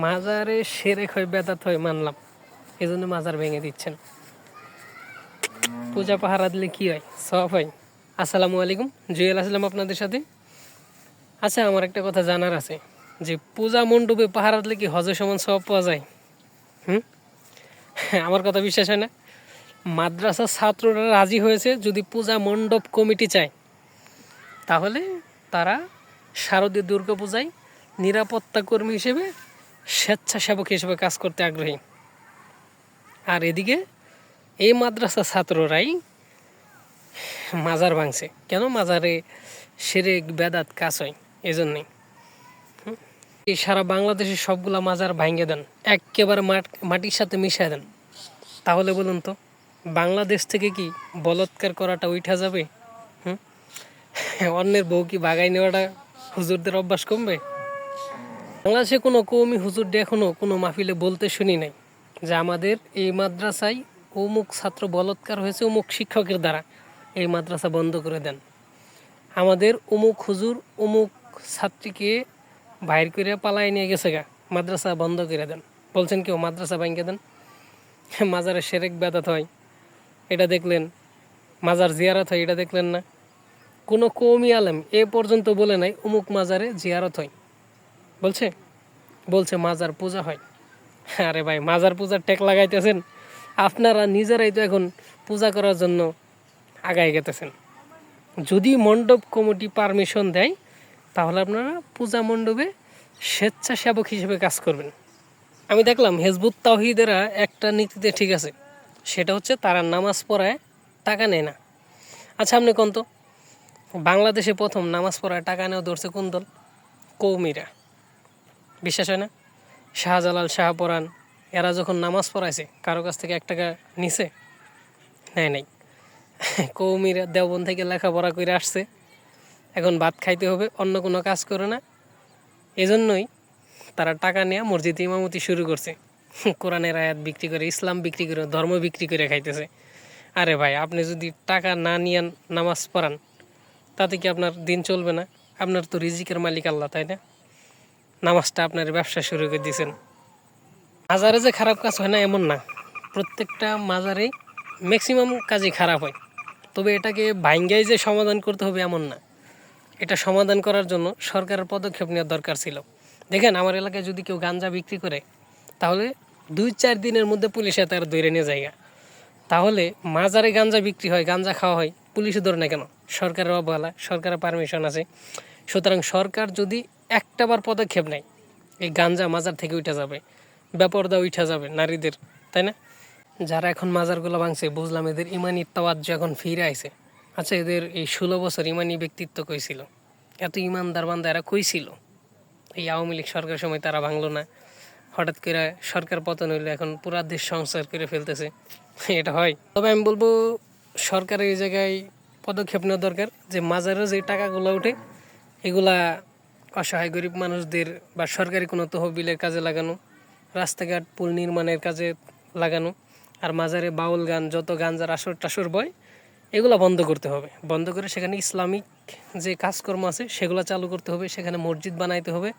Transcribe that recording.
মাজারে শিরক হয় বেদাত হয় মানলাম, এই জন্য মাজার ভেঙে দিচ্ছেন। পূজা পাহারা দিলে কি হয়? সওয়াব হয়। আসসালামু আলাইকুম, জুয়েল আসলাম আপনাদের সাথে। আচ্ছা, আমার একটা কথা জানার আছে যে পূজা মণ্ডপে পাহারা দিলে কি হজের সমান সওয়াব পাওয়া যায়? আমার কথা বিশ্বাস হয় না? মাদ্রাসার ছাত্ররা রাজি হয়েছে, যদি পূজা মণ্ডপ কমিটি চায় তাহলে তারা শারদীয় দুর্গা পূজায় নিরাপত্তা কর্মী হিসেবে, স্বেচ্ছাসেবক হিসেবে কাজ করতে আগ্রহী। আর এদিকে এই মাদ্রাসা ছাত্ররাই মাজার ভাঙছে। কেন? মাজারে শিরক বেদাত কাজ হয়, এজন্যই। এই সারা বাংলাদেশের সবগুলা মাজার ভাঙে দেন, একেবারে মাটির সাথে মিশিয়ে দেন, তাহলে বলুন তো বাংলাদেশ থেকে কি বলৎকার করাটা উঠা যাবে? অন্যের বউ কি বাগাই নেওয়াটা হুজুরদের অভ্যাস কমবে? বাংলাদেশে কোনো কওমি হুজুরদের এখনও কোনো মাহফিলে বলতে শুনি নাই যে আমাদের এই মাদ্রাসায় অমুক ছাত্র বলৎকার হয়েছে অমুক শিক্ষকের দ্বারা, এই মাদ্রাসা বন্ধ করে দেন। আমাদের অমুক হুজুর অমুক ছাত্রীকে বাইর করে পালাই নিয়ে গেছে গা, মাদ্রাসা বন্ধ করে দেন। বলছেন কেউ মাদ্রাসা ভাঙিয়ে দেন? মাজারে শিরক বেদাত হয় এটা দেখলেন, মাজার জিয়ারত হয় এটা দেখলেন না? কোনো কওমি আলেম এ পর্যন্ত বলে নাই অমুক মাজারে জিয়ারত হয়। বলছে মাজার পূজা হয়। আরে ভাই, মাজার পূজার টেক লাগাইতেছেন আপনারা নিজেরাই, তো এখন পূজা করার জন্য আগায় গেতেছেন। যদি মণ্ডপ কমিটি পারমিশন দেয় তাহলে আপনারা পূজা মণ্ডপে স্বেচ্ছাসেবক হিসেবে কাজ করবেন। আমি দেখলাম হিজবুত তাওহীদেরা একটা নীতিতে ঠিক আছে, সেটা হচ্ছে তারা নামাজ পড়ায় টাকা নেয় না। আচ্ছা, আপনি কোন তো বাংলাদেশে প্রথম নামাজ পড়ায় টাকা নেওয়া ধরছে কোন দল? কৌমিরা। বিশ্বাস হয় না? শাহজালাল, শাহপরাণ এরা যখন নামাজ পড়াইছে কারো কাছ থেকে 1 টাকা নিছে? নেয় নাই। কৌমিরা দেওবন থেকে লেখাপড়া করে আসছে, এখন ভাত খাইতে হবে, অন্য কোনো কাজ করে না। এজন্যই তারা টাকা নেওয়া মসজিদে ইমামতি শুরু করছে। কোরআনের আয়াত বিক্রি করে, ইসলাম বিক্রি করে, ধর্ম বিক্রি করে খাইতেছে। আরে ভাই, আপনি যদি টাকা না নিয়ে নামাজ পড়ান তাতে কি আপনার দিন চলবে না? আপনার তো রিজিকের মালিক আল্লাহ, তাই না? নামাজটা আপনার ব্যবসা শুরু করে দিয়েছেন। মাজারে যে খারাপ কাজ হয় না এমন না, প্রত্যেকটা মাজারেই ম্যাক্সিমাম কাজই খারাপ হয়। তবে এটাকে ভাঙ্গাই যে সমাধান করতে হবে এমন না। এটা সমাধান করার জন্য সরকারের পদক্ষেপ নেওয়ার দরকার ছিল। দেখেন, আমার এলাকায় যদি কেউ গাঞ্জা বিক্রি করে তাহলে 2-4 দিনের মধ্যে পুলিশে তার ধরে নিয়ে যায়। তাহলে মাজারে গাঞ্জা বিক্রি হয়, গাঞ্জা খাওয়া হয়, পুলিশে ধরে না কেন? সরকারের অবহেলা, সরকারের পারমিশন আছে। সুতরাং সরকার যদি একটাবার পদক্ষেপ নেয়, এই গাঞ্জা মাজার থেকে উঠে যাবে, বেপরদা উঠে যাবে নারীদের, তাই না? যারা এখন মাজারগুলো ভাঙছে, বুঝলাম এদের ইমানি তাওয়াজ্জু এখন ফিরে আইছে। আচ্ছা, এদের এই 16 বছর ইমানি ব্যক্তিত্ব কই ছিল? এত ইমানদার বান্দা এরা কই ছিল? এই আওয়ামী লীগ সরকারের সময় তারা ভাঙলো না, হঠাৎ করে সরকার পতন হইলো, এখন পুরা দেশ সংস্কার করে ফেলতেছে। এটা হয়? তবে আমি বলবো সরকারের এই জায়গায় পদক্ষেপ নেওয়া দরকার যে মাজারের যে টাকাগুলো ওঠে এগুলা অসহায় গরিব মানুষদের বা সরকারি কোনো তহবিলের কাজে লাগানো, রাস্তাঘাট পুল নির্মাণের কাজে লাগানো। আর মাজারে বাউল গান, যত গাঞ্জার আসর টাসর বয়, এগুলো বন্ধ করতে হবে। বন্ধ করে সেখানে ইসলামিক যে কাজকর্ম আছে সেগুলো চালু করতে হবে, সেখানে মসজিদ বানাইতে হবে।